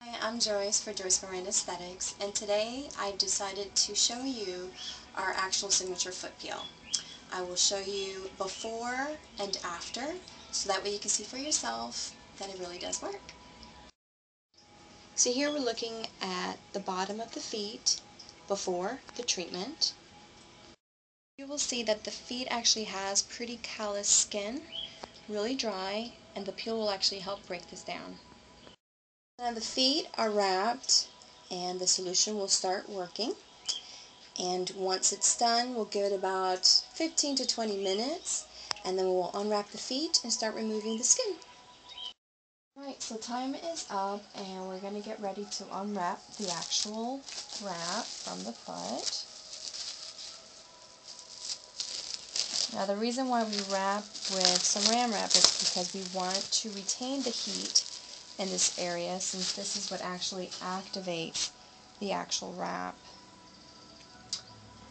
Hi, I'm Joyce for Joyce Miranda Aesthetics, and today I decided to show you our actual signature foot peel. I will show you before and after, so that way you can see for yourself that it really does work. So here we're looking at the bottom of the feet before the treatment. You will see that the feet actually has pretty callous skin, really dry, and the peel will actually help break this down. Now the feet are wrapped and the solution will start working, and once it's done we'll give it about 15 to 20 minutes and then we'll unwrap the feet and start removing the skin. Alright, so time is up and we're going to get ready to unwrap the actual wrap from the foot. Now the reason why we wrap with Saran wrap is because we want to retain the heat in this area, since this is what actually activates the actual wrap.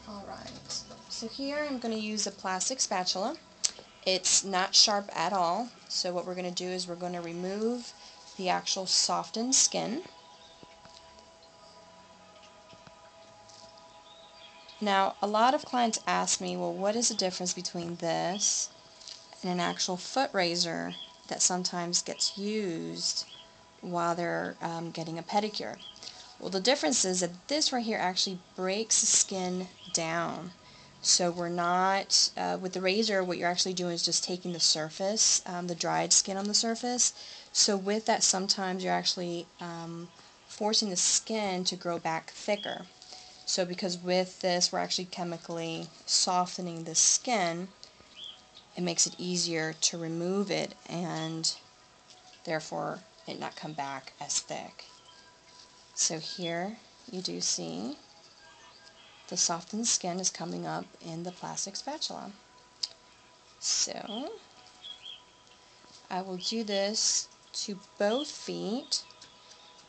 Alright, so here I'm going to use a plastic spatula. It's not sharp at all, so what we're going to do is we're going to remove the actual softened skin. Now, a lot of clients ask me, well, what is the difference between this and an actual foot razor that sometimes gets used while they're getting a pedicure? Well, the difference is that this right here actually breaks the skin down. So we're not, with the razor, what you're actually doing is just taking the surface, the dried skin on the surface. So with that, sometimes you're actually forcing the skin to grow back thicker. So because with this, we're actually chemically softening the skin, it makes it easier to remove it and therefore it not come back as thick. So here you do see the softened skin is coming up in the plastic spatula. So I will do this to both feet.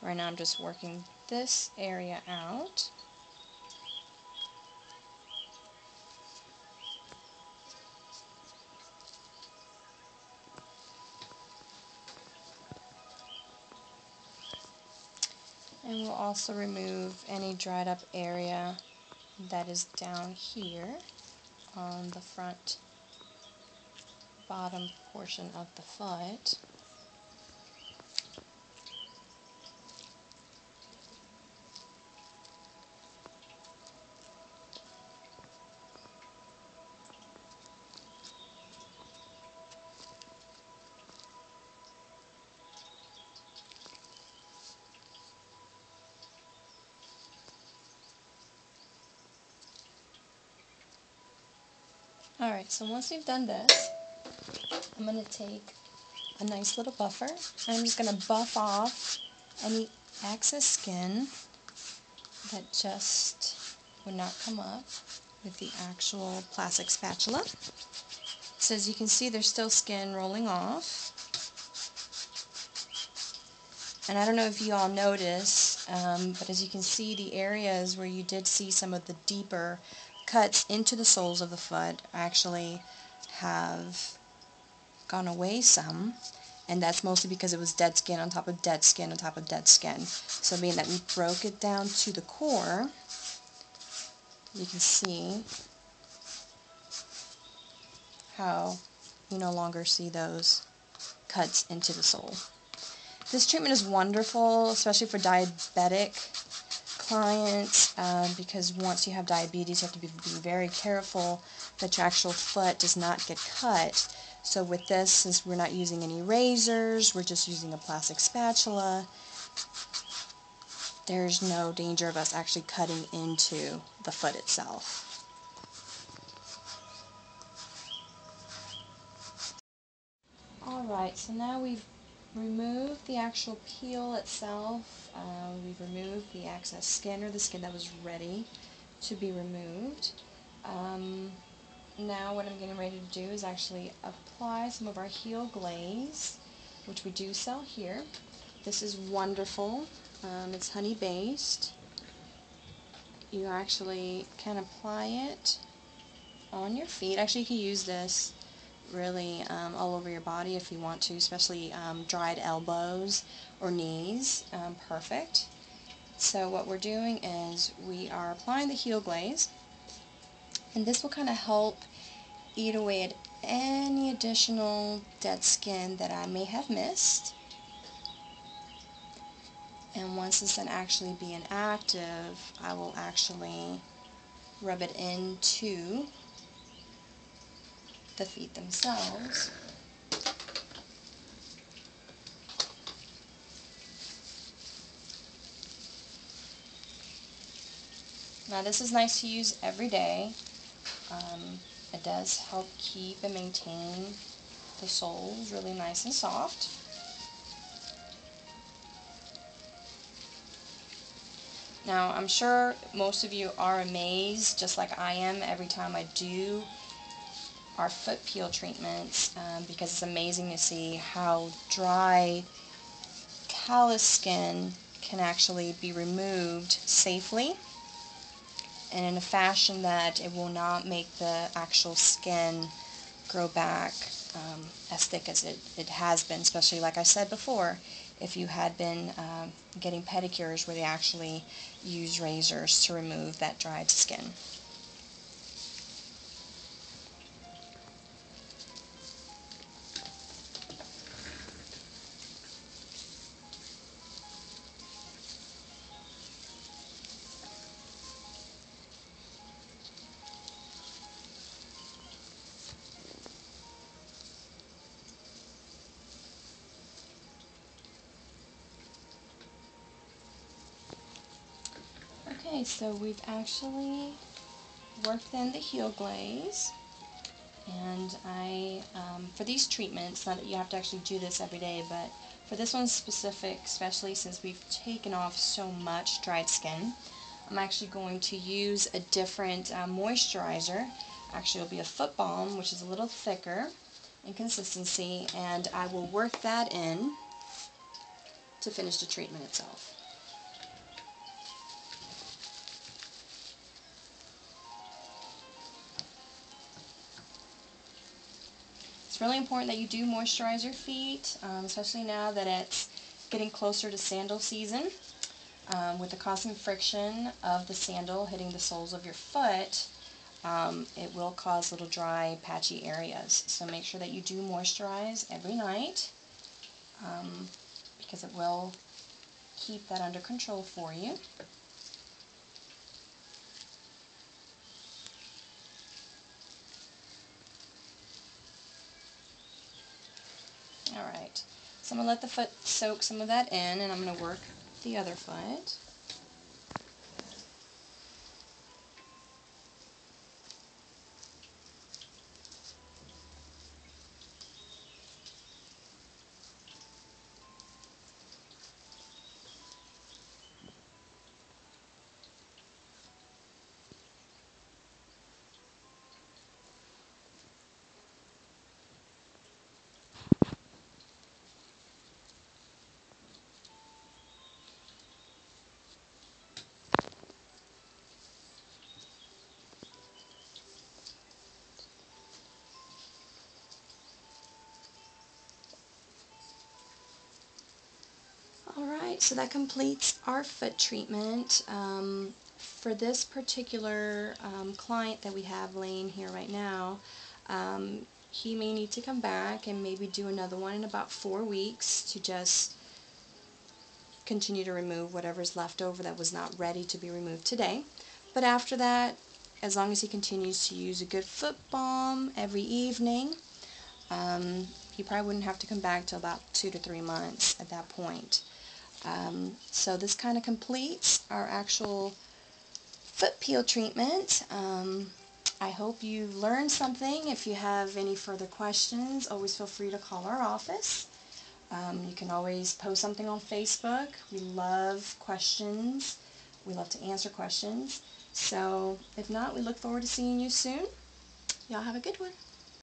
Right now I'm just working this area out. And we'll also remove any dried up area that is down here on the front bottom portion of the foot. Alright, so once we've done this, I'm going to take a nice little buffer, and I'm just going to buff off any excess skin that just would not come up with the actual plastic spatula. So as you can see, there's still skin rolling off. And I don't know if you all notice, but as you can see, the areas where you did see some of the deeper cuts into the soles of the foot actually have gone away some, and that's mostly because it was dead skin on top of dead skin on top of dead skin. So being that we broke it down to the core, you can see how you no longer see those cuts into the sole. This treatment is wonderful, especially for diabetic clients, because once you have diabetes, you have to be very careful that your actual foot does not get cut. So with this, since we're not using any razors, we're just using a plastic spatula, there's no danger of us actually cutting into the foot itself. Alright, so now we've removed the actual peel itself. We've removed the excess skin, or the skin that was ready to be removed. Now what I'm getting ready to do is actually apply some of our heel glaze, which we do sell here. This is wonderful. It's honey based. You actually can apply it on your feet. Actually, you can use this really all over your body if you want to, especially dried elbows or knees. Perfect. So what we're doing is we are applying the heel glaze, and this will kind of help eat away at any additional dead skin that I may have missed. And once it's done actually being active, I will actually rub it into the feet themselves. Now this is nice to use every day. It does help keep and maintain the soles really nice and soft. Now I'm sure most of you are amazed, just like I am, every time I do our foot peel treatments, because it's amazing to see how dry, callous skin can actually be removed safely and in a fashion that it will not make the actual skin grow back as thick as it has been, especially like I said before, if you had been getting pedicures where they actually use razors to remove that dried skin. Okay, so we've actually worked in the heel glaze, and for these treatments, not that you have to actually do this every day, but for this one specific, especially since we've taken off so much dried skin, I'm actually going to use a different moisturizer. Actually, it'll be a foot balm, which is a little thicker in consistency, and I will work that in to finish the treatment itself. It's really important that you do moisturize your feet, especially now that it's getting closer to sandal season. With the constant friction of the sandal hitting the soles of your foot, it will cause little dry, patchy areas. So make sure that you do moisturize every night, because it will keep that under control for you. Alright, so I'm going to let the foot soak some of that in, and I'm going to work the other foot. Alright, so that completes our foot treatment. For this particular client that we have laying here right now, he may need to come back and maybe do another one in about 4 weeks to just continue to remove whatever's left over that was not ready to be removed today. But after that, as long as he continues to use a good foot balm every evening, he probably wouldn't have to come back till about 2 to 3 months at that point. So this kind of completes our actual foot peel treatment. I hope you learned something. If you have any further questions, always feel free to call our office. You can always post something on Facebook. We love questions. We love to answer questions. So if not, we look forward to seeing you soon. Y'all have a good one.